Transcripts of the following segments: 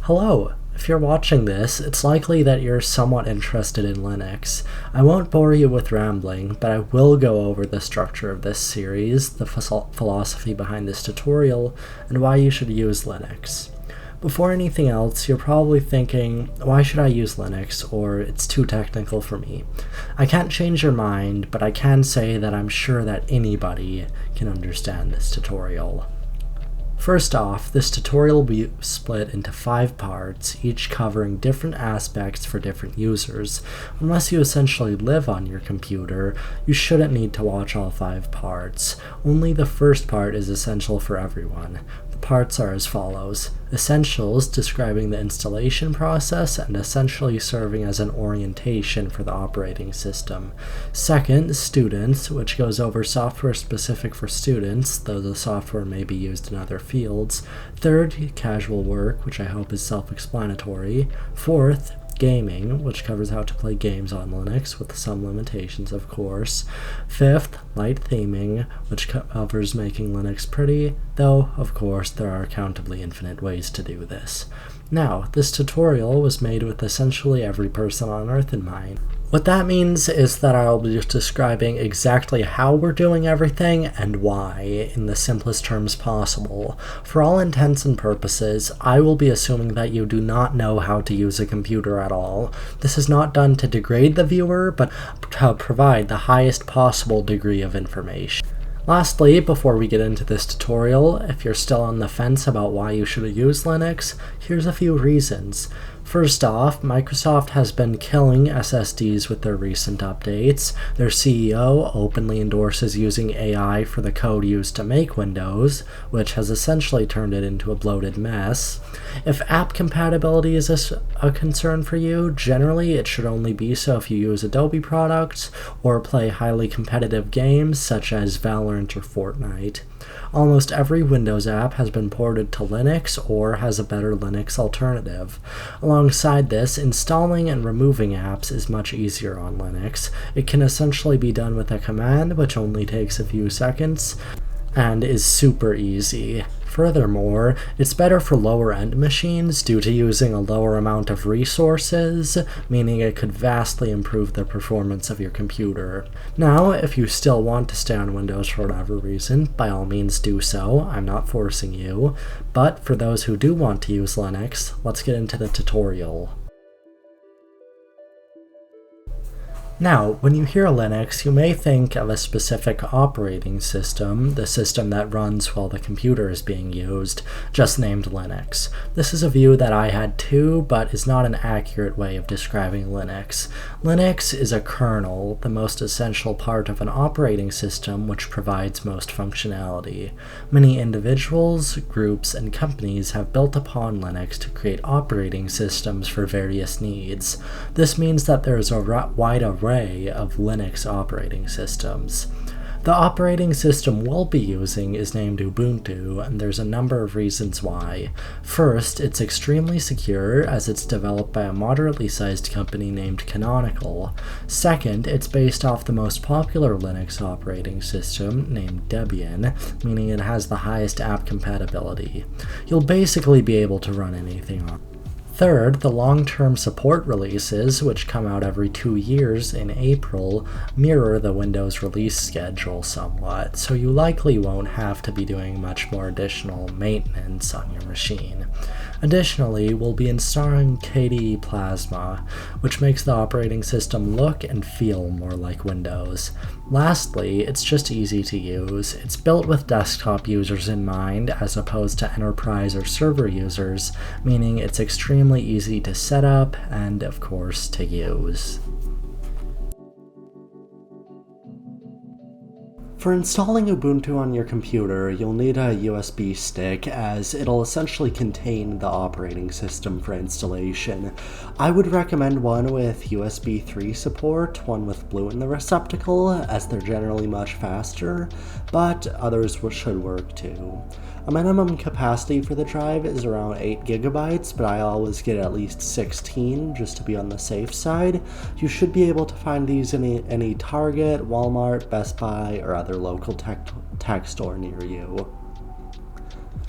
Hello! If you're watching this, it's likely that you're somewhat interested in Linux. I won't bore you with rambling, but I will go over the structure of this series, the philosophy behind this tutorial, and why you should use Linux. Before anything else, you're probably thinking, why should I use Linux, or it's too technical for me. I can't change your mind, but I can say that I'm sure that anybody can understand this tutorial. First off, this tutorial will be split into 5 parts, each covering different aspects for different users. Unless you essentially live on your computer, you shouldn't need to watch all 5 parts. Only the first part is essential for everyone. The parts are as follows: Essentials, describing the installation process and essentially serving as an orientation for the operating system. Second, Students, which goes over software specific for students, though the software may be used in other fields. Third, Casual Work, which I hope is self-explanatory. Fourth, Gaming, which covers how to play games on Linux, with some limitations of course. Fifth, Light Theming, which covers making Linux pretty, though of course there are countably infinite ways to do this. Now, this tutorial was made with essentially every person on Earth in mind. What that means is that I'll be describing exactly how we're doing everything and why in the simplest terms possible. For all intents and purposes, I will be assuming that you do not know how to use a computer at all. This is not done to degrade the viewer, but to provide the highest possible degree of information. Lastly, before we get into this tutorial, if you're still on the fence about why you should use Linux, here's a few reasons. First off, Microsoft has been killing SSDs with their recent updates. Their CEO openly endorses using AI for the code used to make Windows, which has essentially turned it into a bloated mess. If app compatibility is a concern for you, generally it should only be so if you use Adobe products or play highly competitive games such as Valorant or Fortnite. Almost every Windows app has been ported to Linux or has a better Linux alternative. Alongside this, installing and removing apps is much easier on Linux. It can essentially be done with a command, which only takes a few seconds, and is super easy. Furthermore, it's better for lower-end machines due to using a lower amount of resources, meaning it could vastly improve the performance of your computer. Now, if you still want to stay on Windows for whatever reason, by all means do so. I'm not forcing you. But for those who do want to use Linux, let's get into the tutorial. Now, when you hear Linux, you may think of a specific operating system, the system that runs while the computer is being used, just named Linux. This is a view that I had too, but is not an accurate way of describing Linux. Linux is a kernel, the most essential part of an operating system which provides most functionality. Many individuals, groups, and companies have built upon Linux to create operating systems for various needs. This means that there is a wide array of Linux operating systems. The operating system we'll be using is named Ubuntu, and there's a number of reasons why. First, it's extremely secure as it's developed by a moderately sized company named Canonical. Second, it's based off the most popular Linux operating system named Debian, meaning it has the highest app compatibility. You'll basically be able to run anything on. Third, the long-term support releases, which come out every 2 years in April, mirror the Windows release schedule somewhat, so you likely won't have to be doing much more additional maintenance on your machine. Additionally, we'll be installing KDE Plasma, which makes the operating system look and feel more like Windows. Lastly, it's just easy to use. It's built with desktop users in mind as opposed to enterprise or server users, meaning it's extremely easy to set up and, of course, to use. For installing Ubuntu on your computer, you'll need a USB stick, as it'll essentially contain the operating system for installation. I would recommend one with USB 3 support, one with blue in the receptacle, as they're generally much faster, but others should work too. A minimum capacity for the drive is around 8 GB, but I always get at least 16 just to be on the safe side. You should be able to find these in any Target, Walmart, Best Buy, or other local tech store near you.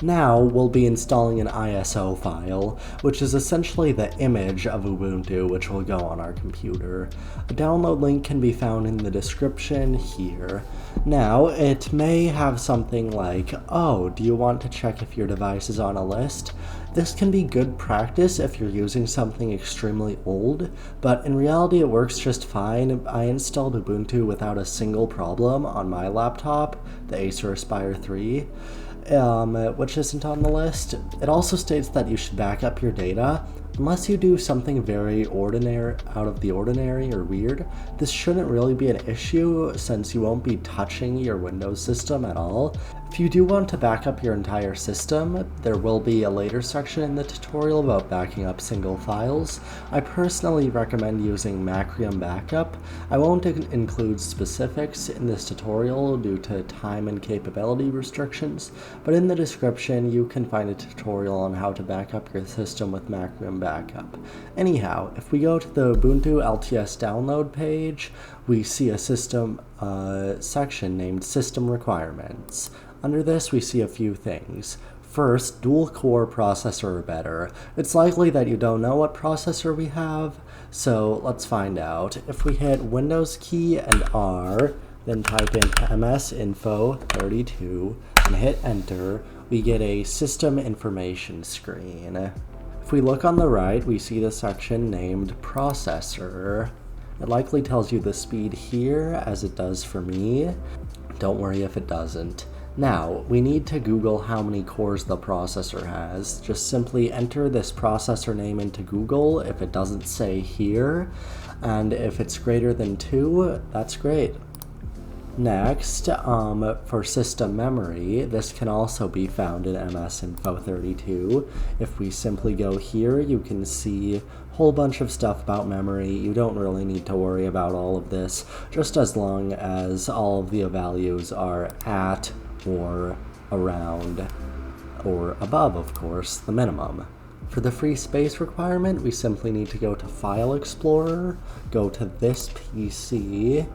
Now we'll be installing an ISO file, which is essentially the image of Ubuntu which will go on our computer. A download link can be found in the description here. Now, it may have something like, oh, do you want to check if your device is on a list? This can be good practice if you're using something extremely old, but in reality it works just fine. I installed Ubuntu without a single problem on my laptop, the Acer Aspire 3. Which isn't on the list. It also states that you should back up your data. Unless you do something very out of the ordinary or weird, this shouldn't really be an issue since you won't be touching your Windows system at all. If you do want to back up your entire system, there will be a later section in the tutorial about backing up single files. I personally recommend using Macrium Backup. I won't include specifics in this tutorial due to time and capability restrictions, but in the description you can find a tutorial on how to back up your system with Macrium Backup. Anyhow, if we go to the Ubuntu LTS download page, we see a system section named System Requirements. Under this, we see a few things. First, dual-core processor or better. It's likely that you don't know what processor we have, so let's find out. If we hit Windows key and R, then type in msinfo32 and hit enter, we get a system information screen. If we look on the right, we see the section named processor. It likely tells you the speed here, as it does for me. Don't worry if it doesn't. Now, we need to Google how many cores the processor has. Just simply enter this processor name into Google if it doesn't say here, and if it's greater than 2, that's great. Next, for system memory, this can also be found in msinfo32. If we simply go here, you can see a whole bunch of stuff about memory. You don't really need to worry about all of this, just as long as all of the values are at or around, or above, of course, the minimum. For the free space requirement, we simply need to go to File Explorer, go to this PC,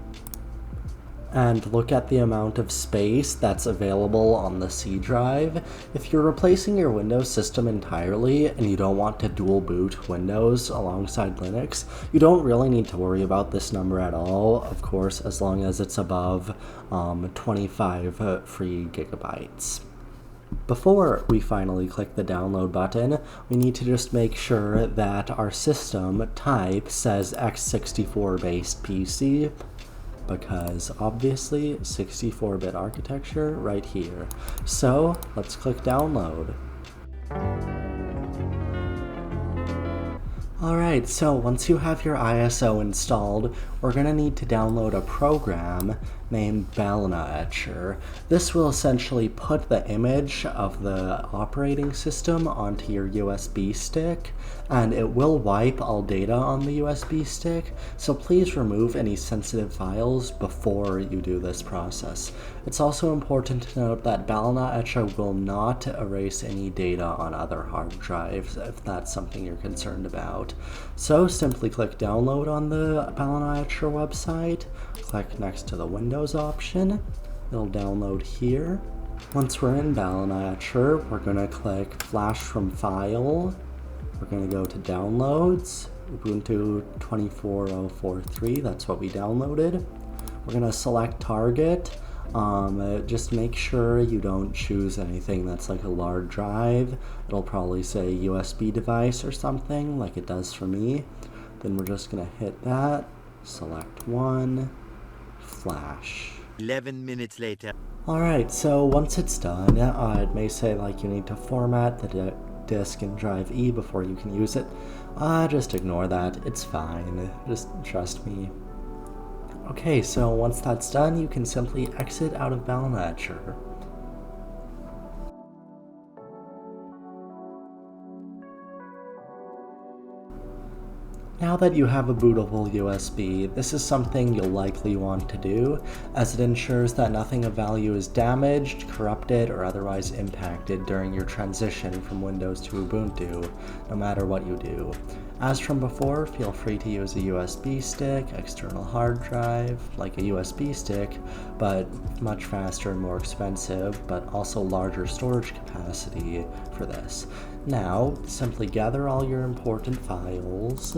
and look at the amount of space that's available on the C drive. If you're replacing your Windows system entirely and you don't want to dual boot Windows alongside Linux, you don't really need to worry about this number at all, of course, as long as it's above 25 free gigabytes. Before we finally click the download button, we need to just make sure that our system type says x64 based PC, because obviously 64-bit architecture right here. So let's click download. Alright, so once you have your ISO installed, we're going to need to download a program named Balna Etcher. This will essentially put the image of the operating system onto your USB stick, and it will wipe all data on the USB stick, so please remove any sensitive files before you do this process. It's also important to note that Balna Etcher will not erase any data on other hard drives if that's something you're concerned about. So simply click download on the Balna Etcher website, click next to the Windows option, it'll download here. Once we're in Balna Etcher, we're going to click Flash from File, we're going to go to Downloads, Ubuntu 24043, that's what we downloaded. We're going to select Target. Just make sure you don't choose anything that's like a large drive. It'll probably say USB device or something like it does for me. Then we're just going to hit that, select one, flash. 11 minutes later. Alright, so once it's done, it may say like you need to format the disk in drive E before you can use it. Just ignore that, it's fine, just trust me. Okay, so once that's done, you can simply exit out of Balna Etcher. Now that you have a bootable USB, this is something you'll likely want to do, as it ensures that nothing of value is damaged, corrupted, or otherwise impacted during your transition from Windows to Ubuntu, no matter what you do. As from before, feel free to use a USB stick, external hard drive, like a USB stick, but much faster and more expensive, but also larger storage capacity for this. Now, simply gather all your important files.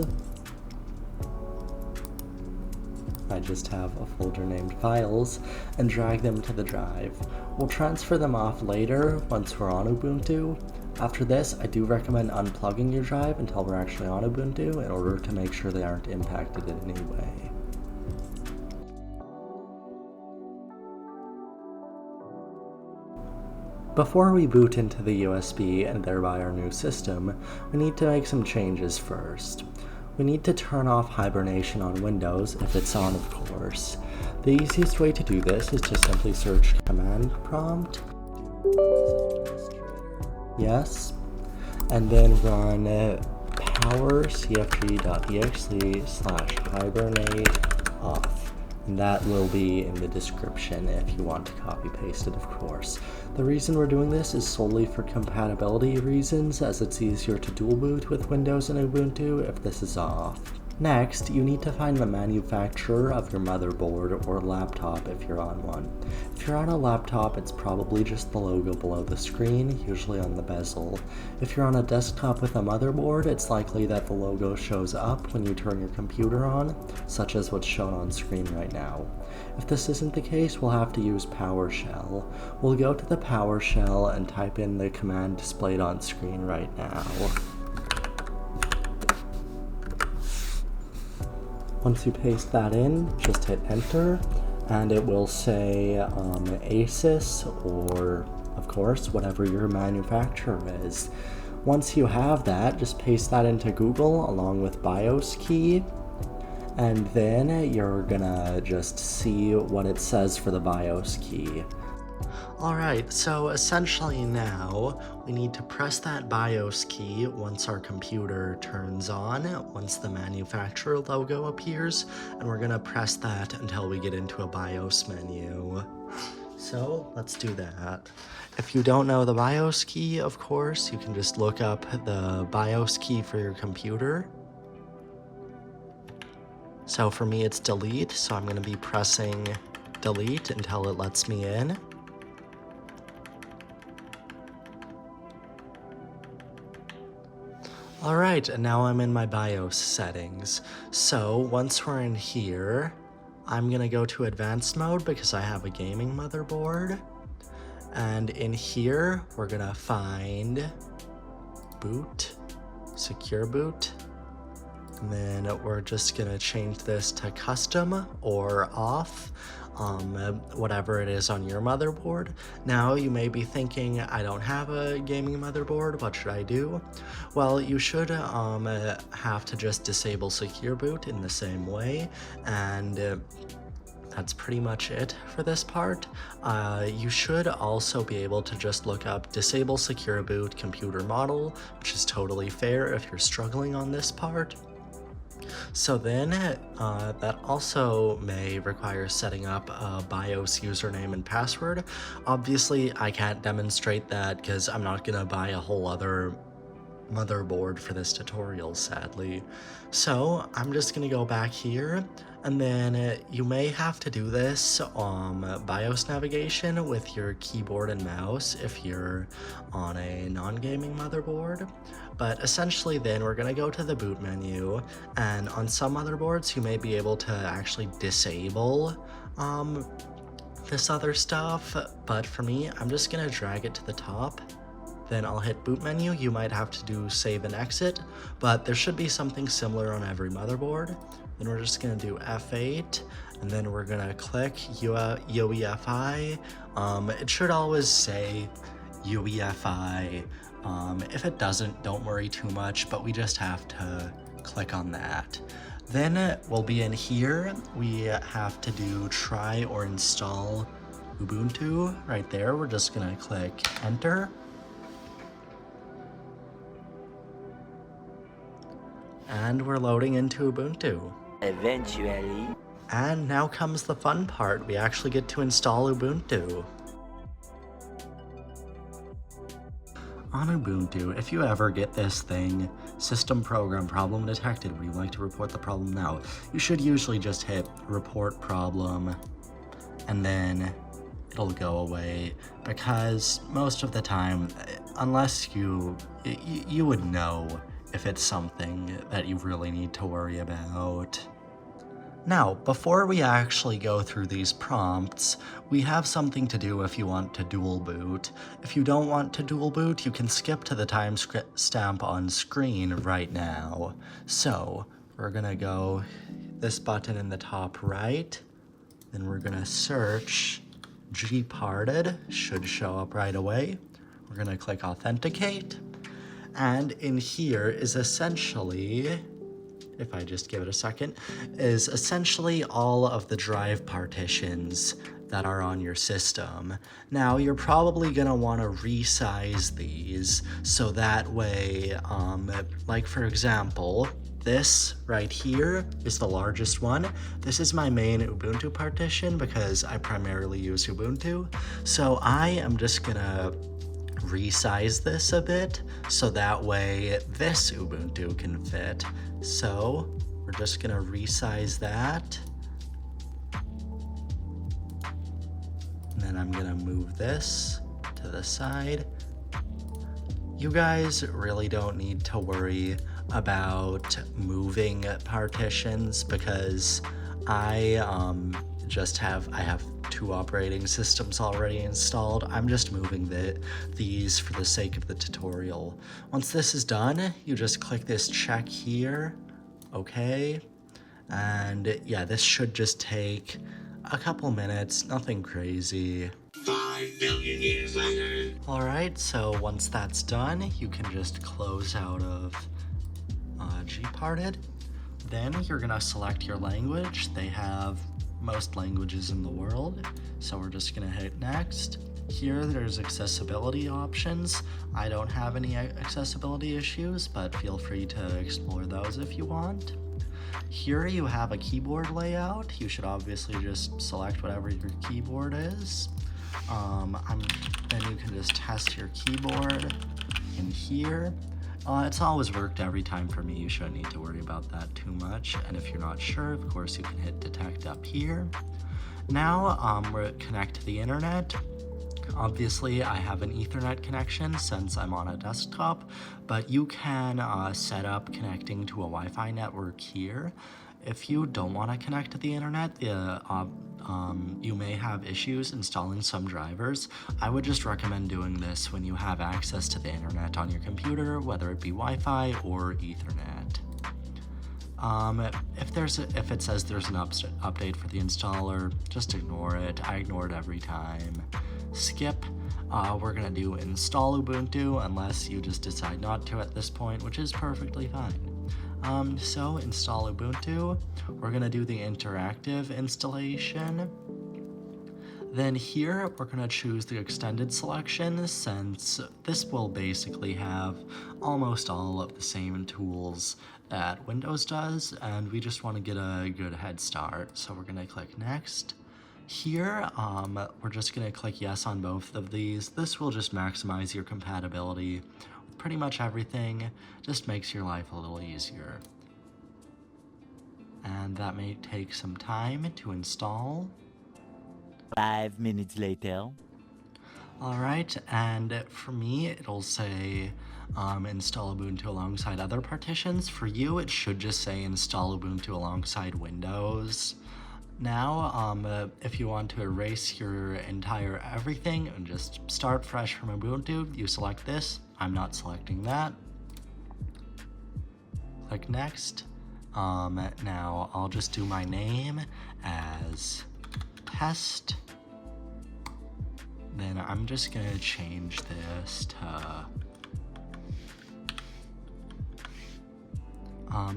I just have a folder named Files, and drag them to the drive. We'll transfer them off later once we're on Ubuntu. After this, I do recommend unplugging your drive until we're actually on Ubuntu in order to make sure they aren't impacted in any way. Before we boot into the USB and thereby our new system, we need to make some changes first. We need to turn off hibernation on Windows if it's on, of course. The easiest way to do this is to simply search command prompt, yes, and then run powercfg.exe/hibernate off. And that will be in the description if you want to copy paste it, of course. The reason we're doing this is solely for compatibility reasons, as it's easier to dual boot with Windows and Ubuntu if this is off. Next, you need to find the manufacturer of your motherboard or laptop if you're on one. If you're on a laptop, it's probably just the logo below the screen, usually on the bezel. If you're on a desktop with a motherboard, it's likely that the logo shows up when you turn your computer on, such as what's shown on screen right now. If this isn't the case, we'll have to use PowerShell. We'll go to the PowerShell and type in the command displayed on screen right now. Once you paste that in, just hit enter, and it will say ASUS or, of course, whatever your manufacturer is. Once you have that, just paste that into Google along with BIOS key, and then you're gonna just see what it says for the BIOS key. Alright, so essentially now, we need to press that BIOS key once our computer turns on, once the manufacturer logo appears, and we're gonna press that until we get into a BIOS menu. So, let's do that. If you don't know the BIOS key, of course, you can just look up the BIOS key for your computer. So for me it's delete, so I'm gonna be pressing delete until it lets me in. Alright, and now I'm in my BIOS settings. So once we're in here, I'm gonna go to advanced mode because I have a gaming motherboard. And in here, we're gonna find boot, secure boot. And then we're just gonna change this to custom or off. Whatever it is on your motherboard. Now you may be thinking, I don't have a gaming motherboard, what should I do? Well, you should have to just disable secure boot in the same way, and that's pretty much it for this part. You should also be able to just look up disable secure boot computer model, which is totally fair if you're struggling on this part. So then that also may require setting up a BIOS username and password. Obviously, I can't demonstrate that because I'm not gonna buy a whole other motherboard for this tutorial, sadly. So I'm just gonna go back here, and then you may have to do this on BIOS navigation with your keyboard and mouse if you're on a non-gaming motherboard. But essentially then we're gonna go to the boot menu, and on some motherboards you may be able to actually disable this other stuff, but for me, I'm just gonna drag it to the top. Then I'll hit boot menu. You might have to do save and exit, but there should be something similar on every motherboard. Then we're just gonna do F8, and then we're gonna click UEFI. It should always say UEFI. If it doesn't, don't worry too much, but we just have to click on that. Then we'll be in here. We have to do try or install Ubuntu right there. We're just gonna click enter. And we're loading into Ubuntu. Eventually. And now comes the fun part. We actually get to install Ubuntu. On Ubuntu, if you ever get this thing, system program problem detected, would you like to report the problem now? You should usually just hit report problem, and then it'll go away, because most of the time, unless you would know if it's something that you really need to worry about. Now, before we actually go through these prompts, we have something to do if you want to dual boot. If you don't want to dual boot, you can skip to the timestamp on screen right now. So, we're gonna go this button in the top right, then we're gonna search gparted, should show up right away. We're gonna click authenticate, and in here is essentially, if I just give it a second, is essentially all of the drive partitions that are on your system. Now, you're probably gonna wanna resize these so that way, like for example, this right here is the largest one. This is my main Ubuntu partition because I primarily use Ubuntu. So I am just gonna resize this a bit so that way this Ubuntu can fit. So we're just gonna resize that. And then I'm gonna move this to the side. You guys really don't need to worry about moving partitions because I have 2 operating systems already installed. I'm just moving these for the sake of the tutorial. Once this is done, you just click this check here, okay, and yeah, this should just take a couple minutes, nothing crazy. 5 billion years later. Alright, so once that's done, you can just close out of gparted. Then you're gonna select your language. They have most languages in the world, so we're just gonna hit next. Here there's accessibility options. I don't have any accessibility issues, but feel free to explore those if you want. Here you have a keyboard layout. You should obviously just select whatever your keyboard is. Then you can just test your keyboard in here. It's always worked every time for me. You shouldn't need to worry about that too much. And if you're not sure, of course, you can hit detect up here. Now we're connect to the internet. Obviously, I have an Ethernet connection since I'm on a desktop, but you can set up connecting to a Wi-Fi network here. If you don't want to connect to the internet, you may have issues installing some drivers. I would just recommend doing this when you have access to the internet on your computer, whether it be Wi-Fi or Ethernet. If it says there's an update for the installer, just ignore it. I ignore it every time. Skip. We're gonna do install Ubuntu unless you just decide not to at this point, which is perfectly fine. So install Ubuntu. We're gonna do the interactive installation. Then here we're gonna choose the extended selection since this will basically have almost all of the same tools that Windows does, and we just want to get a good head start. So we're gonna click next. Here, we're just gonna click yes on both of these. This will just maximize your compatibility with pretty much everything. Just makes your life a little easier. And that may take some time to install. 5 minutes later. Alright, and for me, it'll say install Ubuntu alongside other partitions. For you, it should just say install Ubuntu alongside Windows. Now, if you want to erase your entire everything and just start fresh from Ubuntu, you select this. I'm not selecting that. Click next. Now, I'll just do my name as test. Then I'm just gonna change this to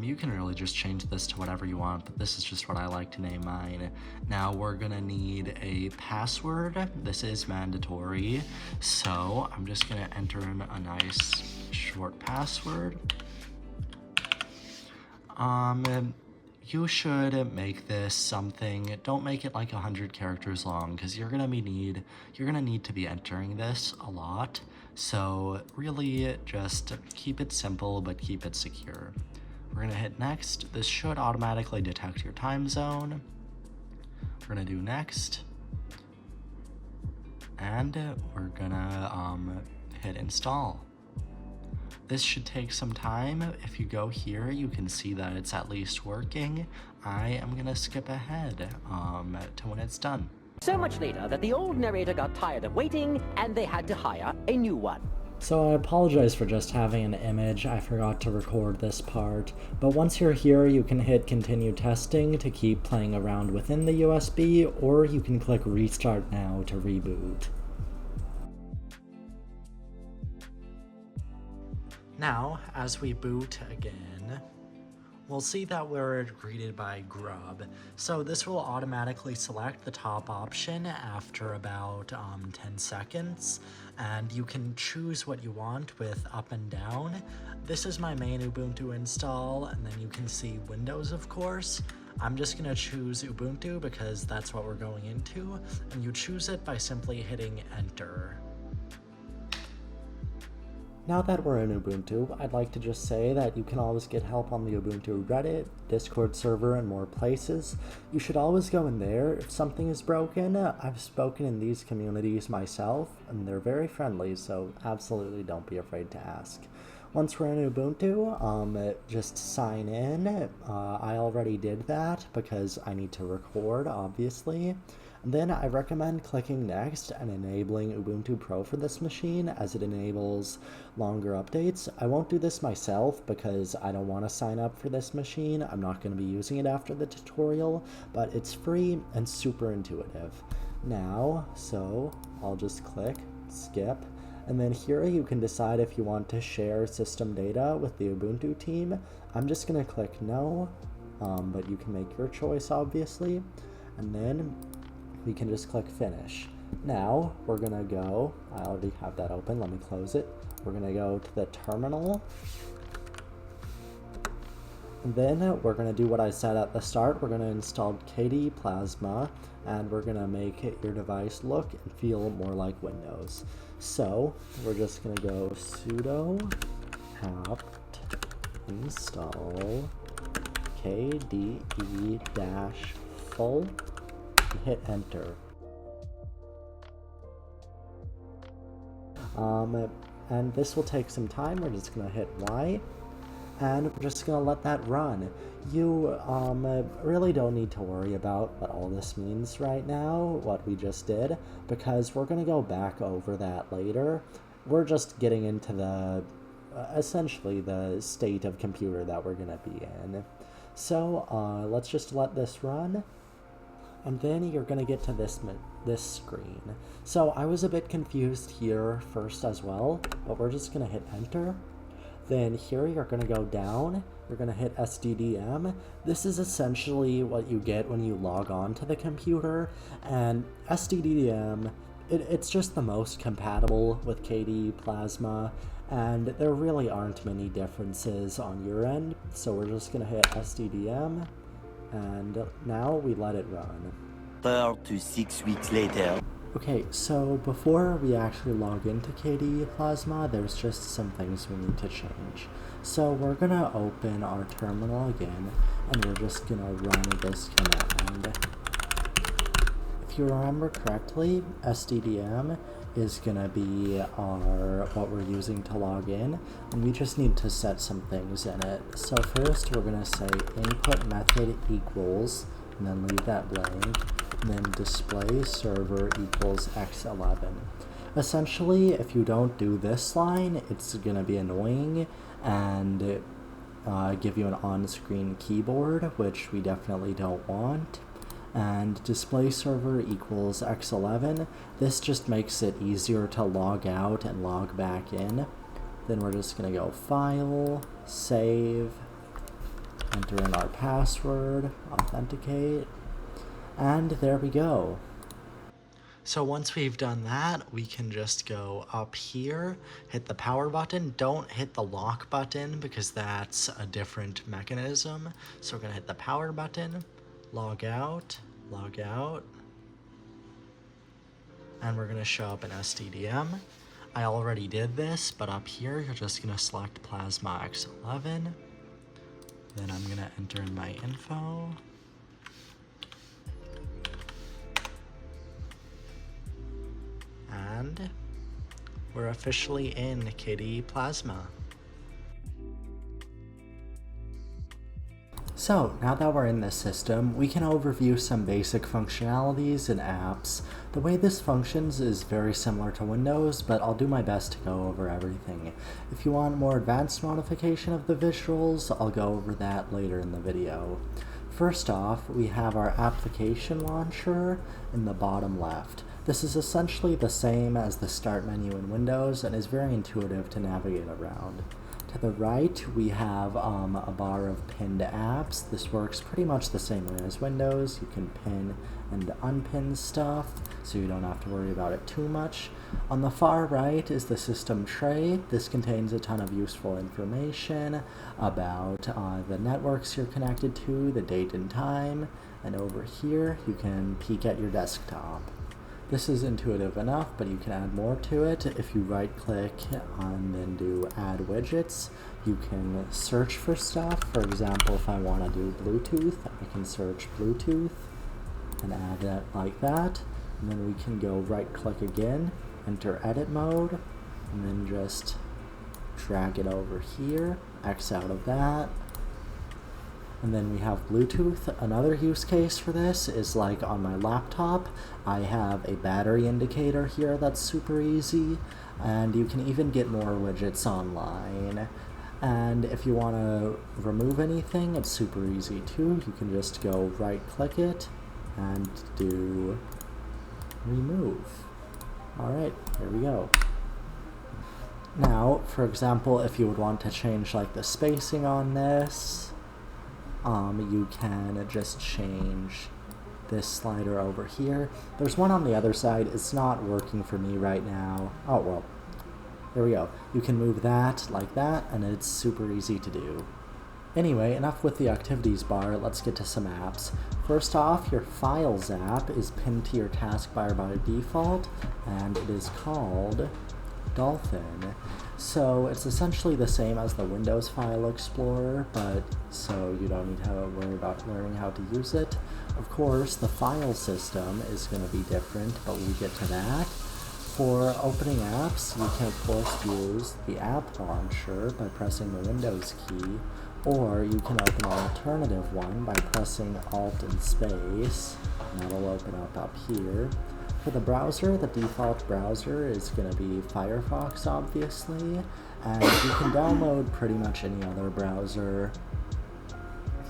you can really just change this to whatever you want, but this is just what I like to name mine. Now we're gonna need a password. This is mandatory, so I'm just gonna enter in a nice short password. You should make this something, don't make it like 100 characters long, because you're gonna need to be entering this a lot. So really just keep it simple, but keep it secure. We're gonna hit next. This should automatically detect your time zone. We're gonna do next. And we're gonna hit install. This should take some time. If you go here, you can see that it's at least working. I am gonna skip ahead to when it's done. So much later that the old narrator got tired of waiting and they had to hire a new one. So I apologize for just having an image, I forgot to record this part, but once you're here you can hit continue testing to keep playing around within the USB, or you can click restart now to reboot. Now, as we boot again, we'll see that we're greeted by grub. So this will automatically select the top option after about 10 seconds, and you can choose what you want with up and down. This is my main Ubuntu install, and then you can see Windows, of course. I'm just gonna choose Ubuntu because that's what we're going into, and you choose it by simply hitting enter. Now that we're in Ubuntu, I'd like to just say that you can always get help on the Ubuntu Reddit, Discord server, and more places. You should always go in there if something is broken. I've spoken in these communities myself, and they're very friendly, so absolutely don't be afraid to ask. Once we're in Ubuntu, just sign in. I already did that because I need to record, obviously. And then I recommend clicking next and enabling Ubuntu Pro for this machine, as it enables longer updates. I won't do this myself because I don't want to sign up for this machine. I'm not going to be using it after the tutorial, but it's free and super intuitive. Now, so I'll just click skip, and then here you can decide if you want to share system data with the Ubuntu team. I'm just going to click no, but you can make your choice, obviously, and then we can just click finish. Now we're gonna go, I already have that open, let me close it. We're gonna go to the terminal. And then we're gonna do what I said at the start. We're gonna install KDE Plasma, and we're gonna make your device look and feel more like Windows. So we're just gonna go sudo apt install KDE-full, hit enter. And this will take some time. We're just gonna hit Y, and we're just gonna let that run. You really don't need to worry about what all this means right now, what we just did, because we're gonna go back over that later. We're just getting into the essentially the state of computer that we're gonna be in. So let's just let this run. And then you're going to get to this screen. So I was a bit confused here first as well, but we're just going to hit enter. Then here you're going to go down, you're going to hit SDDM. This is essentially what you get when you log on to the computer, and SDDM, it's just the most compatible with KDE Plasma, and there really aren't many differences on your end, so we're just going to hit SDDM. And now we let it run. 4 to 6 weeks later. Okay, so before we actually log into KDE Plasma, there's just some things we need to change. So we're gonna open our terminal again, and we're just gonna run this command. If you remember correctly, SDDM is gonna be what we're using to log in, and we just need to set some things in it. So first we're gonna say input method equals, and then leave that blank, and then display server equals x11. Essentially, if you don't do this line, it's gonna be annoying and give you an on-screen keyboard, which we definitely don't want. And display server equals x11. This just makes it easier to log out and log back in. Then we're just gonna go file, save, enter in our password, authenticate, and there we go. So once we've done that, we can just go up here, hit the power button. Don't hit the lock button because that's a different mechanism. So we're gonna hit the power button, log out, and we're gonna show up an SDDM. I already did this, but up here, you're just gonna select Plasma X11. Then I'm gonna enter in my info. And we're officially in KDE Plasma. So now that we're in this system, we can overview some basic functionalities in apps. The way this functions is very similar to Windows, but I'll do my best to go over everything. If you want more advanced modification of the visuals, I'll go over that later in the video. First off, we have our application launcher in the bottom left. This is essentially the same as the start menu in Windows and is very intuitive to navigate around. To the right, we have a bar of pinned apps. This works pretty much the same way as Windows. You can pin and unpin stuff, so you don't have to worry about it too much. On the far right is the system tray. This contains a ton of useful information about the networks you're connected to, the date and time, and over here you can peek at your desktop. This is intuitive enough, but you can add more to it. If you right-click and then do Add Widgets, you can search for stuff. For example, if I want to do Bluetooth, I can search Bluetooth and add that like that. And then we can go right-click again, enter Edit Mode, and then just drag it over here, X out of that. And then we have Bluetooth. Another use case for this is like on my laptop, I have a battery indicator here that's super easy, and you can even get more widgets online. And if you want to remove anything, it's super easy too. You can just go right click it and do remove. Alright, here we go. Now, for example, if you would want to change like the spacing on this, you can just change this slider over here. There's one on the other side. It's not working for me right now. Oh, well, there we go. You can move that like that, and it's super easy to do. Anyway, enough with the activities bar. Let's get to some apps. First off, your Files app is pinned to your taskbar by default, and it is called Dolphin. So it's essentially the same as the Windows File Explorer, but so you don't need to worry about learning how to use it. Of course, the file system is going to be different, but we'll get to that. For opening apps, you can of course use the app launcher by pressing the Windows key, or you can open an alternative one by pressing Alt and space, and that'll open up here. For the browser, the default browser is going to be Firefox, obviously, and you can download pretty much any other browser.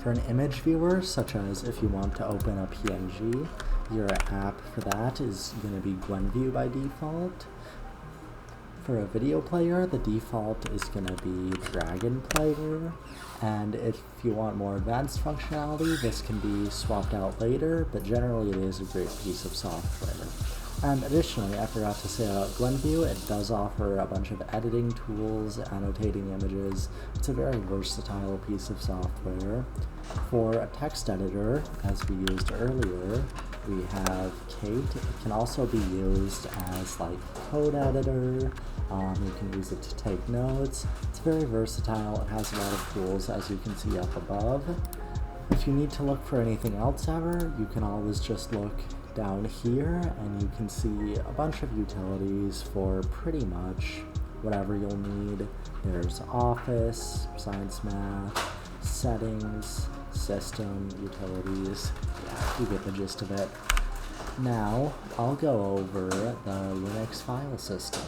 For an image viewer, such as if you want to open a PNG, your app for that is going to be GwenView by default. For a video player, the default is going to be Dragon Player, and if you want more advanced functionality, this can be swapped out later, but generally it is a great piece of software. And additionally, I forgot to say about GwenView, it does offer a bunch of editing tools, annotating images. It's a very versatile piece of software. For a text editor, as we used earlier, we have Kate. It can also be used as like a code editor. You can use it to take notes. It's very versatile. It has a lot of tools, as you can see up above. If you need to look for anything else ever, you can always just look down here and you can see a bunch of utilities for pretty much whatever you'll need. There's Office, Science Math, Settings, System, Utilities. Yeah, you get the gist of it. Now, I'll go over the Linux file system.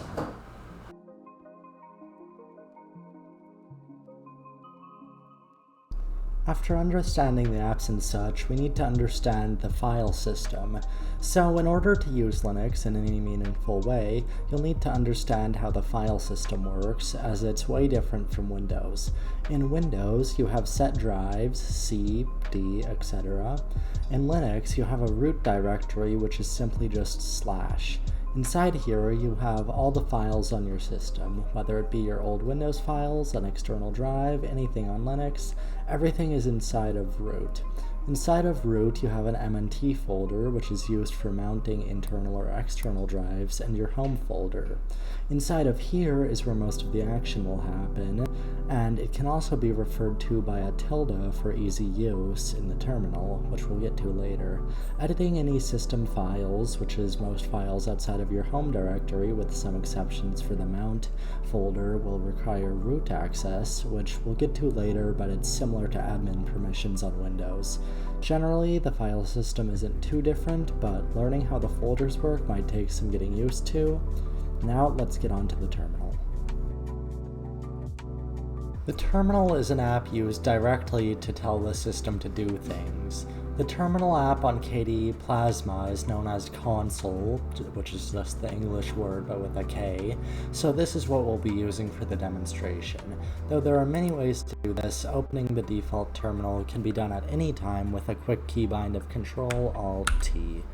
After understanding the apps and such, we need to understand the file system. So in order to use Linux in any meaningful way, you'll need to understand how the file system works, as it's way different from Windows. In Windows, you have set drives, C, D, etc. In Linux, you have a root directory, which is simply just /. Inside here, you have all the files on your system, whether it be your old Windows files, an external drive, anything on Linux, everything is inside of root. Inside of root, you have an MNT folder, which is used for mounting internal or external drives, and your home folder. Inside of here is where most of the action will happen, and it can also be referred to by a tilde for easy use in the terminal, which we'll get to later. Editing any system files, which is most files outside of your home directory, with some exceptions for the mount folder, will require root access, which we'll get to later, but it's similar to admin permissions on Windows. Generally, the file system isn't too different, but learning how the folders work might take some getting used to. Now let's get on to the terminal. The terminal is an app used directly to tell the system to do things. The terminal app on KDE Plasma is known as console, which is just the English word but with a K, so this is what we'll be using for the demonstration. Though there are many ways to do this, opening the default terminal can be done at any time with a quick keybind of Ctrl-Alt-T.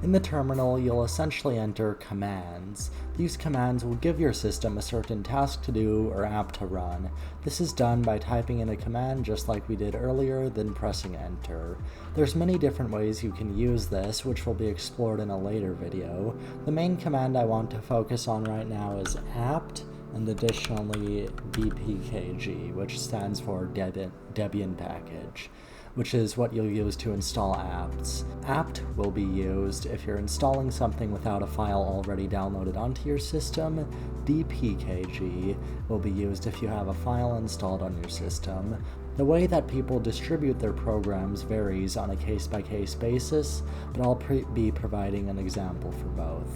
In the terminal, you'll essentially enter commands. These commands will give your system a certain task to do or app to run. This is done by typing in a command just like we did earlier, then pressing enter. There's many different ways you can use this, which will be explored in a later video. The main command I want to focus on right now is apt, and additionally dpkg, which stands for Debian package, which is what you'll use to install apps. apt will be used if you're installing something without a file already downloaded onto your system. dpkg will be used if you have a file installed on your system. The way that people distribute their programs varies on a case-by-case basis, but I'll be providing an example for both.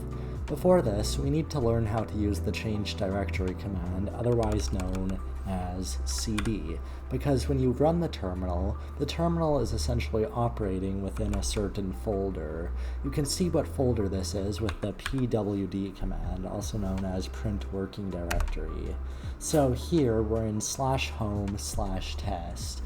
Before this, we need to learn how to use the change directory command, otherwise known as cd, because when you run the terminal is essentially operating within a certain folder. You can see what folder this is with the pwd command, also known as print working directory. So here we're in /home/test.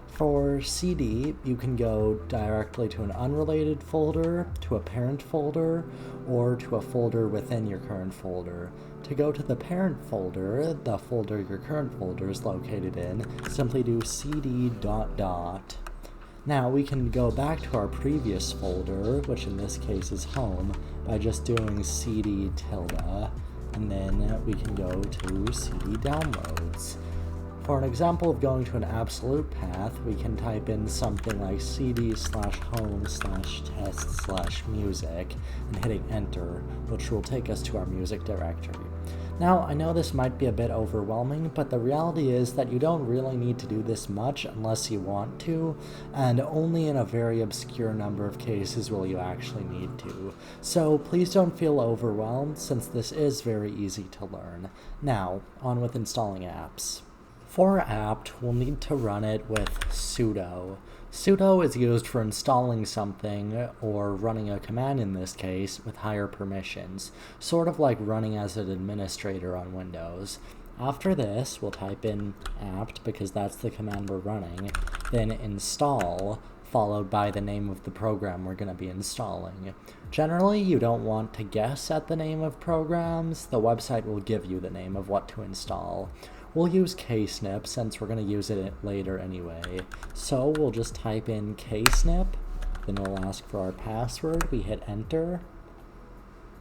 For CD, you can go directly to an unrelated folder, to a parent folder, or to a folder within your current folder. To go to the parent folder, the folder your current folder is located in, simply do cd ... Now we can go back to our previous folder, which in this case is home, by just doing cd tilde, and then we can go to cd downloads. For an example of going to an absolute path, we can type in something like cd/home/test/music and hitting enter, which will take us to our music directory. Now, I know this might be a bit overwhelming, but the reality is that you don't really need to do this much unless you want to, and only in a very obscure number of cases will you actually need to. So please don't feel overwhelmed, since this is very easy to learn. Now, on with installing apps. For apt, we'll need to run it with sudo. Sudo is used for installing something, or running a command in this case, with higher permissions, sort of like running as an administrator on Windows. After this, we'll type in apt, because that's the command we're running, then install, followed by the name of the program we're going to be installing. Generally, you don't want to guess at the name of programs. The website will give you the name of what to install. We'll use ksnip since we're going to use it later anyway. So we'll just type in ksnip, then we'll ask for our password, we hit enter,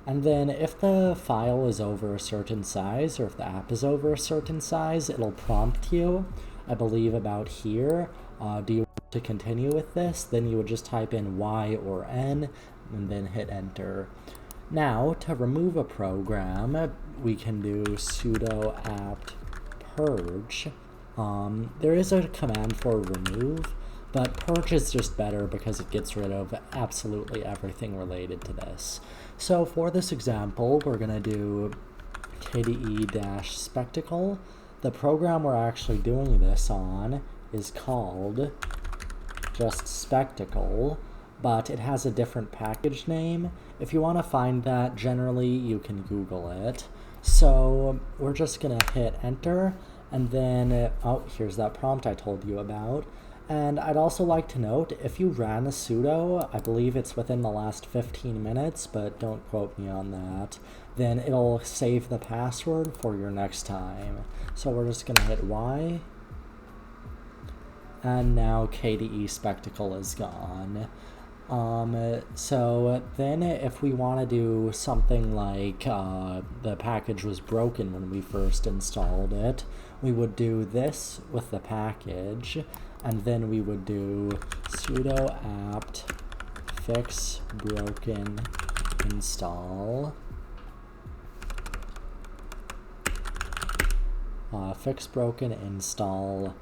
and then if the file is over a certain size, or if the app is over a certain size, it'll prompt you, I believe about here, do you want to continue with this? Then you would just type in Y or N, and then hit enter. Now, to remove a program, we can do sudo apt purge. There is a command for remove, but purge is just better because it gets rid of absolutely everything related to this. So for this example, we're going to do KDE-spectacle, The program we're actually doing this on is called just Spectacle, but it has a different package name. If you want to find that, generally you can Google it. So we're just going to hit enter, and then, oh, here's that prompt I told you about. And I'd also like to note, if you ran a sudo, I believe it's within the last 15 minutes, but don't quote me on that, then it'll save the password for your next time. So we're just going to hit Y, and now KDE Spectacle is gone. So then if we want to do something like the package was broken when we first installed it, we would do this with the package, and then we would do sudo apt fix broken install fix broken install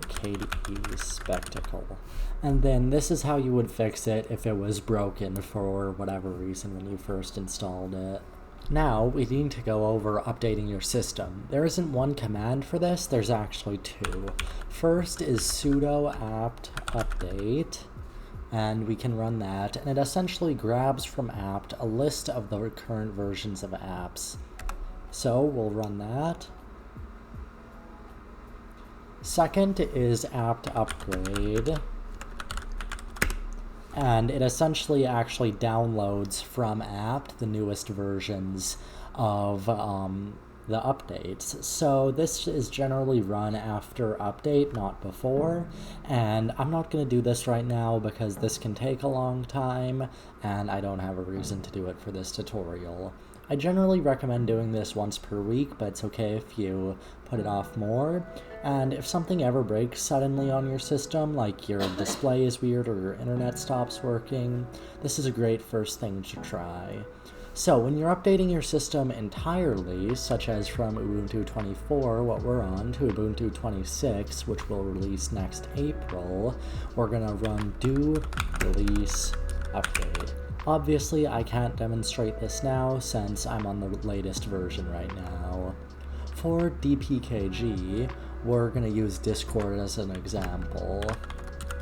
KDE Spectacle. And then this is how you would fix it if it was broken for whatever reason when you first installed it. Now we need to go over updating your system. There isn't one command for this, there's actually two. First is sudo apt update, and we can run that, and it essentially grabs from apt a list of the current versions of apps. So we'll run that. Second is apt upgrade, and it essentially actually downloads from apt the newest versions of the updates. So this is generally run after update, not before, and I'm not going to do this right now because this can take a long time and I don't have a reason to do it for this tutorial. I generally recommend doing this once per week, but it's okay if you put it off more. And if something ever breaks suddenly on your system, like your display is weird or your internet stops working, this is a great first thing to try. So when you're updating your system entirely, such as from Ubuntu 24, what we're on, to Ubuntu 26, which will release next April, we're going to run do release update. Obviously, I can't demonstrate this now since I'm on the latest version right now. For dpkg, we're going to use Discord as an example.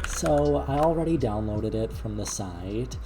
So I already downloaded it from the site.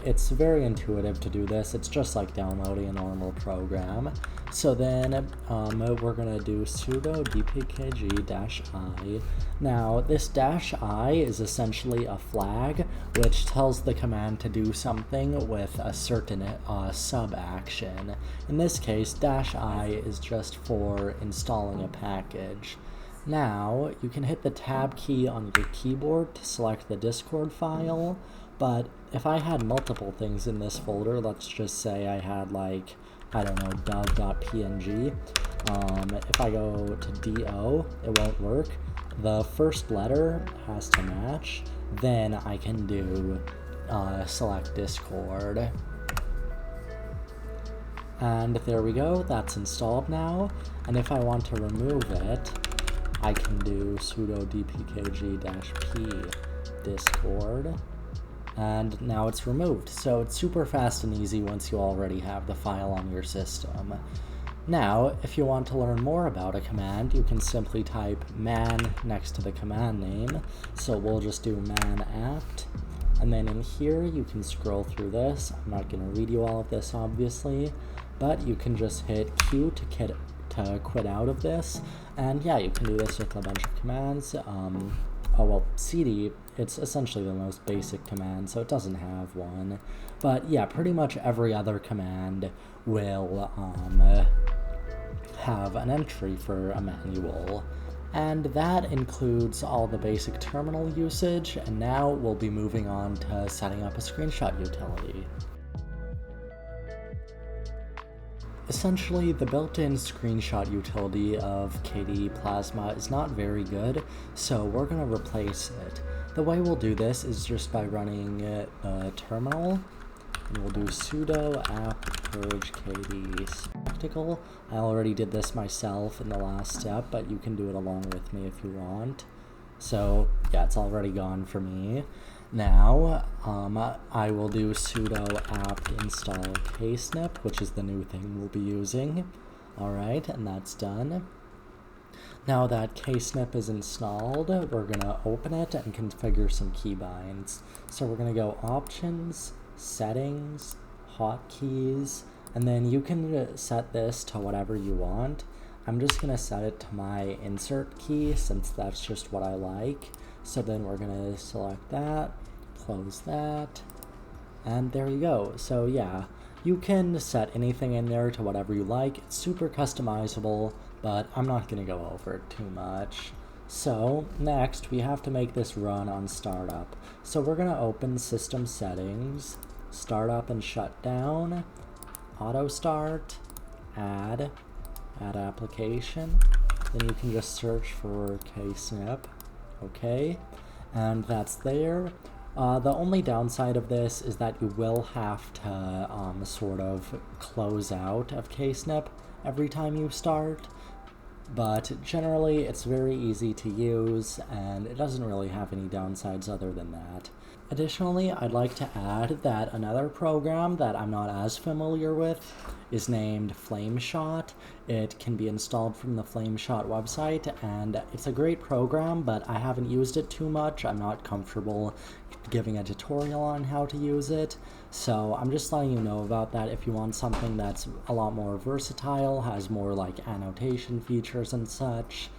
It's very intuitive to do this. It's just like downloading a normal program. So then we're going to do sudo dpkg-i. Now this -i is essentially a flag which tells the command to do something with a certain sub-action. In this case, -i is just for installing a package. Now, you can hit the tab key on your keyboard to select the Discord file, but if I had multiple things in this folder, let's just say I had like, I don't know, dove.png, if I go to do, it won't work. The first letter has to match, then I can do select Discord. And there we go, that's installed now, and if I want to remove it, I can do sudo dpkg-p discord, and now it's removed. So it's super fast and easy once you already have the file on your system. Now, if you want to learn more about a command, you can simply type man next to the command name. So we'll just do man apt, and then in here you can scroll through this. I'm not going to read you all of this, obviously, but you can just hit Q to quit out of this, and yeah, you can do this with a bunch of commands. cd, it's essentially the most basic command, so it doesn't have one, but yeah, pretty much every other command will have an entry for a manual, and that includes all the basic terminal usage, and now we'll be moving on to setting up a screenshot utility. Essentially, the built-in screenshot utility of KDE Plasma is not very good, so we're going to replace it. The way we'll do this is just by running a terminal, and we'll do sudo apt purge KDE Spectacle. I already did this myself in the last step, but you can do it along with me if you want. So yeah, it's already gone for me. Now, I will do sudo apt install ksnip, which is the new thing we'll be using. Alright, and that's done. Now that ksnip is installed, we're going to open it and configure some keybinds. So we're going to go Options, Settings, Hotkeys, and then you can set this to whatever you want. I'm just going to set it to my insert key since that's just what I like. So then we're going to select that, close that, and there you go. So yeah, you can set anything in there to whatever you like. It's super customizable, but I'm not going to go over it too much. So next, we have to make this run on startup. So we're going to open System Settings, Startup and Shutdown, Auto Start, Add Application. Then you can just search for ksnip. Okay, and that's there. The only downside of this is that you will have to sort of close out of ksnip every time you start, but generally it's very easy to use and it doesn't really have any downsides other than that. Additionally, I'd like to add that another program that I'm not as familiar with is named Flameshot. It can be installed from the Flameshot website, and it's a great program, but I haven't used it too much. I'm not comfortable giving a tutorial on how to use it, so I'm just letting you know about that if you want something that's a lot more versatile, has more like annotation features and such.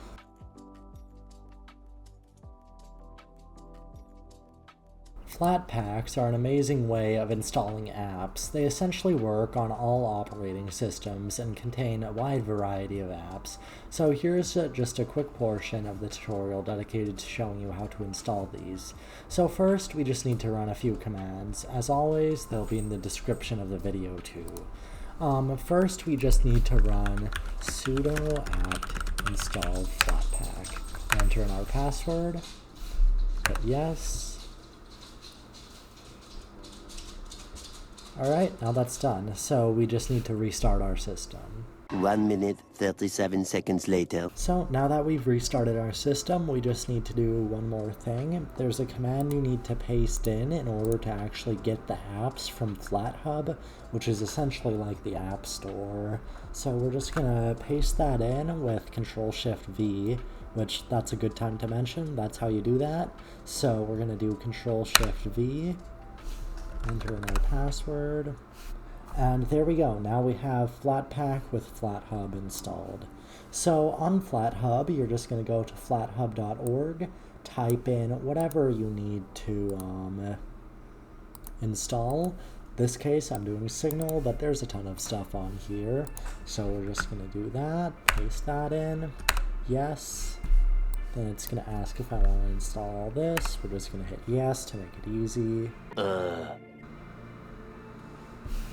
Flatpaks are an amazing way of installing apps. They essentially work on all operating systems and contain a wide variety of apps. So here's just a quick portion of the tutorial dedicated to showing you how to install these. So first, we just need to run a few commands. As always, they'll be in the description of the video too. First, we just need to run sudo apt install flatpak. Enter in our password, hit yes. Alright, now that's done, so we just need to restart our system. 1 minute, 37 seconds later. So now that we've restarted our system, we just need to do one more thing. There's a command you need to paste in order to actually get the apps from FlatHub, which is essentially like the App Store. So we're just gonna paste that in with Control-Shift-V, which that's a good time to mention. That's how you do that. So we're gonna do Control-Shift-V. Enter in our password, and there we go. Now we have Flatpak with FlatHub installed. So on FlatHub, you're just going to go to flathub.org, type in whatever you need to install. In this case, I'm doing Signal, but there's a ton of stuff on here. So we're just going to do that, paste that in, yes. Then it's going to ask if I want to install all this. We're just going to hit yes to make it easy.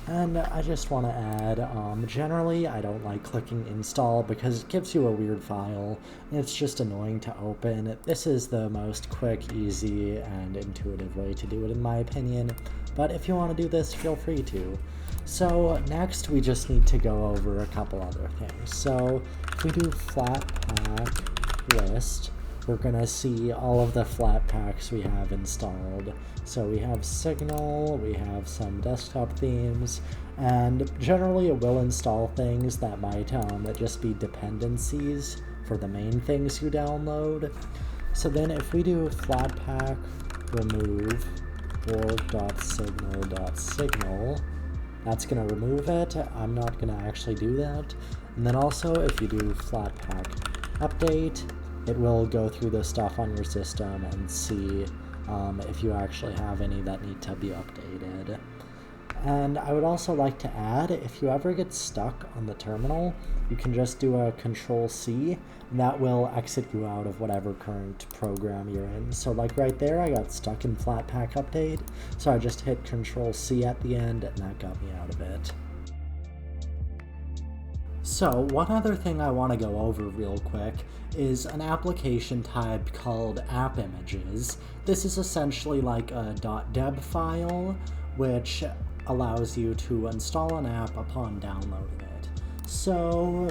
And I just want to add, generally I don't like clicking install because it gives you a weird file, and it's just annoying to open. This is the most quick, easy, and intuitive way to do it in my opinion, but if you want to do this, feel free to. So next we just need to go over a couple other things. So if we do flatpak list, we're going to see all of the Flatpaks we have installed. So we have Signal, we have some desktop themes, and generally it will install things that might just be dependencies for the main things you download. So then if we do flatpak remove org.signal.signal, that's going to remove it. I'm not going to actually do that. And then also if you do flatpak update, it will go through the stuff on your system and see if you actually have any that need to be updated. And I would also like to add, if you ever get stuck on the terminal, you can just do a Control-C, and that will exit you out of whatever current program you're in. So like right there, I got stuck in Flatpak Update, so I just hit Control-C at the end, and that got me out of it. So one other thing I want to go over real quick is an application type called AppImages. This is essentially like a .deb file, which allows you to install an app upon downloading it. So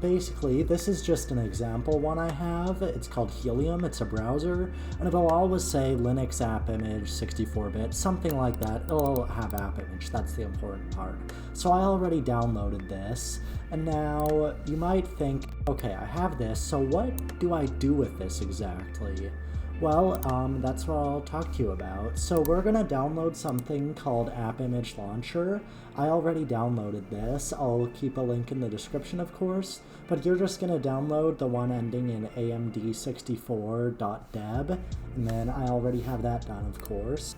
basically, this is just an example one I have. It's called Helium, it's a browser, and it'll always say Linux AppImage 64-bit, something like that. It'll have AppImage, that's the important part. So I already downloaded this, and now you might think, okay, I have this, so what do I do with this exactly? Well, that's what I'll talk to you about. So we're gonna download something called AppImage Launcher. I already downloaded this. I'll keep a link in the description, of course, but you're just gonna download the one ending in amd64.deb, and then I already have that done, of course.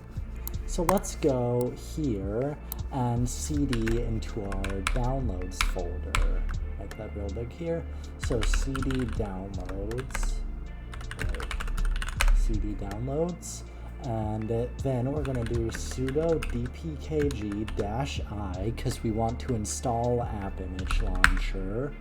So let's go here and cd into our downloads folder. Make that real big here. So cd downloads. CD downloads, and then we're going to do sudo dpkg-i because we want to install AppImage Launcher,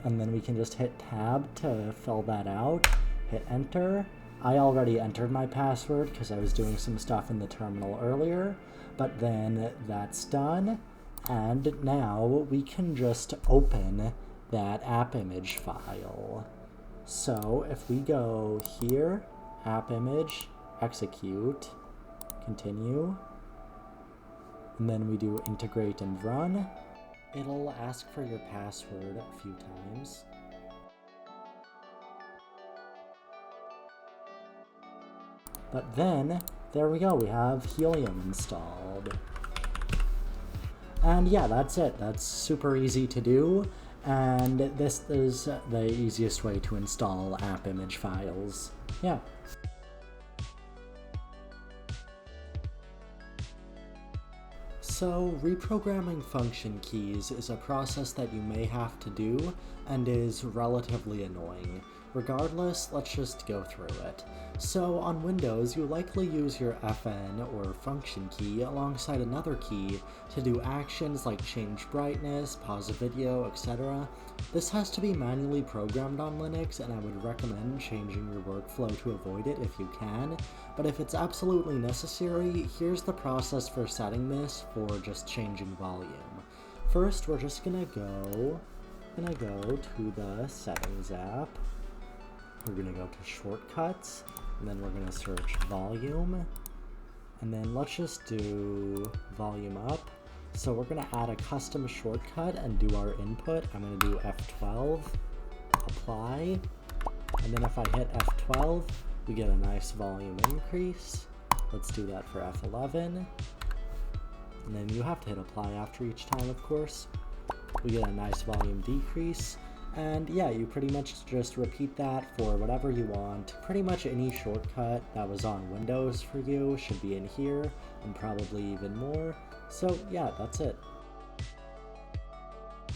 and then we can just hit tab to fill that out, hit enter. I already entered my password because I was doing some stuff in the terminal earlier, but then that's done, and now we can just open that AppImage file. So if we go here, AppImage, execute, continue, and then we do integrate and run. It'll ask for your password a few times. But then, there we go, we have Helium installed. And yeah, that's it. That's super easy to do, and this is the easiest way to install AppImage files. Yeah. So, reprogramming function keys is a process that you may have to do and is relatively annoying. Regardless, let's just go through it. So, on Windows, you likely use your FN or function key alongside another key to do actions like change brightness, pause a video, etc. This has to be manually programmed on Linux, and I would recommend changing your workflow to avoid it if you can, but if it's absolutely necessary, here's the process for setting this for just changing volume. First, we're just gonna go to the Settings app. We're gonna go to Shortcuts, and then we're gonna search Volume, and then let's just do Volume Up. So we're gonna add a custom shortcut and do our input. I'm gonna do F12, apply, and then if I hit F12, we get a nice volume increase. Let's do that for F11, and then you have to hit apply after each time, of course. We get a nice volume decrease, and yeah, you pretty much just repeat that for whatever you want. Pretty much any shortcut that was on Windows for you should be in here, and probably even more. So yeah, that's it.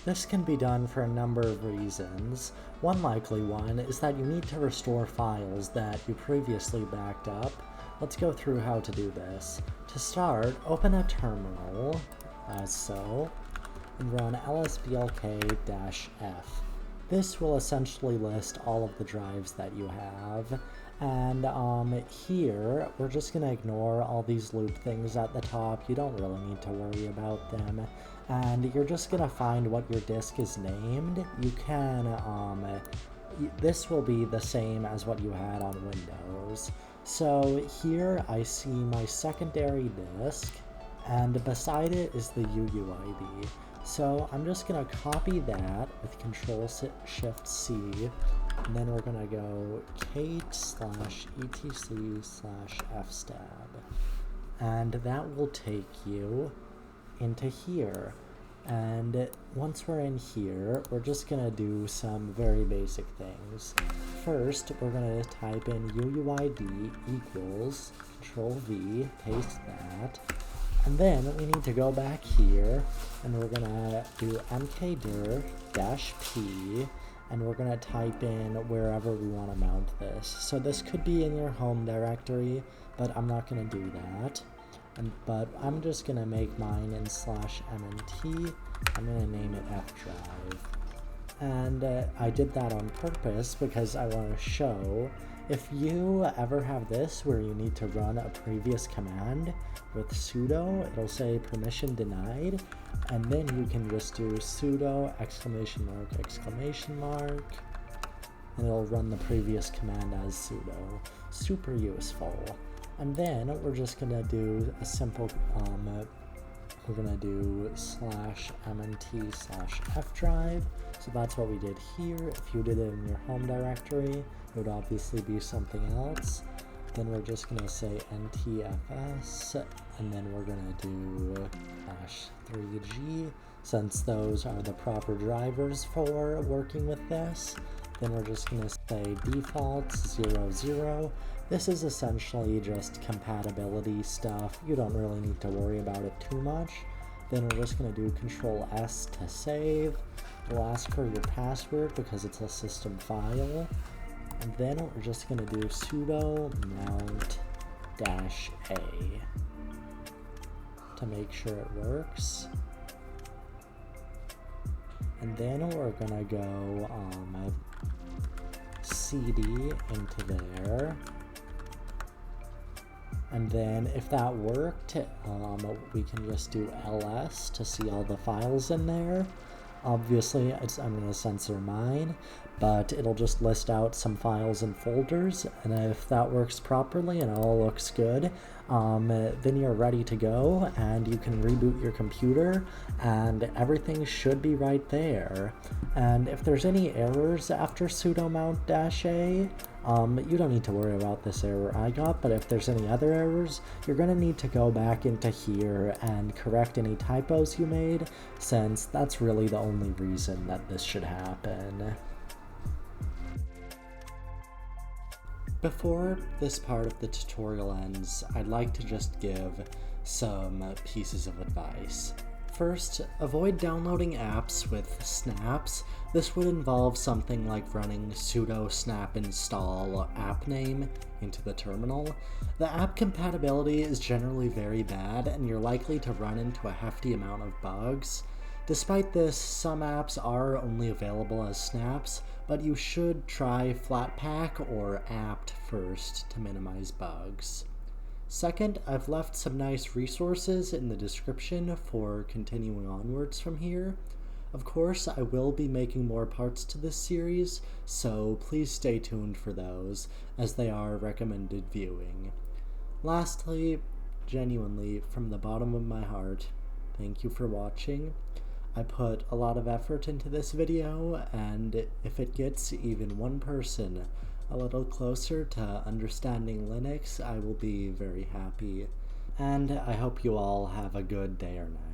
This can be done for a number of reasons. One likely one is that you need to restore files that you previously backed up. Let's go through how to do this. To start, open a terminal, as so, and run lsblk-f. This will essentially list all of the drives that you have, and here, we're just going to ignore all these loop things at the top. You don't really need to worry about them, and you're just going to find what your disk is named. You can, this will be the same as what you had on Windows. So here I see my secondary disk, and beside it is the UUID. So I'm just going to copy that with Control-Shift-C, and then we're going to go kate/etc/fstab, and that will take you into here. And once we're in here, we're just going to do some very basic things. First, we're going to type in UUID equals Control-V, paste that. And then we need to go back here, and we're gonna do mkdir-p, and we're gonna type in wherever we want to mount this. So this could be in your home directory, but I'm not gonna do that. But I'm just gonna make mine in /mnt. I'm gonna name it fdrive. And I did that on purpose because I want to show If you ever have this where you need to run a previous command with sudo, it'll say permission denied, and then you can just do sudo ! And it'll run the previous command as sudo. Super useful. And then we're just gonna do a simple, we're gonna do /mnt/fdrive. So that's what we did here. If you did it in your home directory, it would obviously be something else. Then we're just gonna say ntfs, and then we're gonna do /3g, since those are the proper drivers for working with this. Then we're just going to say defaults 00. This is essentially just compatibility stuff. You don't really need to worry about it too much. Then we're just going to do Control S to save. It'll ask for your password because it's a system file. And then we're just going to do sudo mount-a to make sure it works. And then we're going to go cd into there, and then if that worked, we can just do ls to see all the files in there. Obviously, I'm going to censor mine, but it'll just list out some files and folders, and if that works properly and all looks good, then you're ready to go, and you can reboot your computer, and everything should be right there. And if there's any errors after sudo mount-a, you don't need to worry about this error I got, but if there's any other errors, you're going to need to go back into here and correct any typos you made, since that's really the only reason that this should happen. Before this part of the tutorial ends, I'd like to just give some pieces of advice. First, avoid downloading apps with snaps. This would involve something like running sudo snap install AppName into the terminal. The app compatibility is generally very bad, and you're likely to run into a hefty amount of bugs. Despite this, some apps are only available as snaps, but you should try Flatpak or apt first to minimize bugs. Second, I've left some nice resources in the description for continuing onwards from here. Of course, I will be making more parts to this series, so please stay tuned for those, as they are recommended viewing. Lastly, genuinely, from the bottom of my heart, thank you for watching. I put a lot of effort into this video, and if it gets even one person a little closer to understanding Linux, I will be very happy. And I hope you all have a good day or night.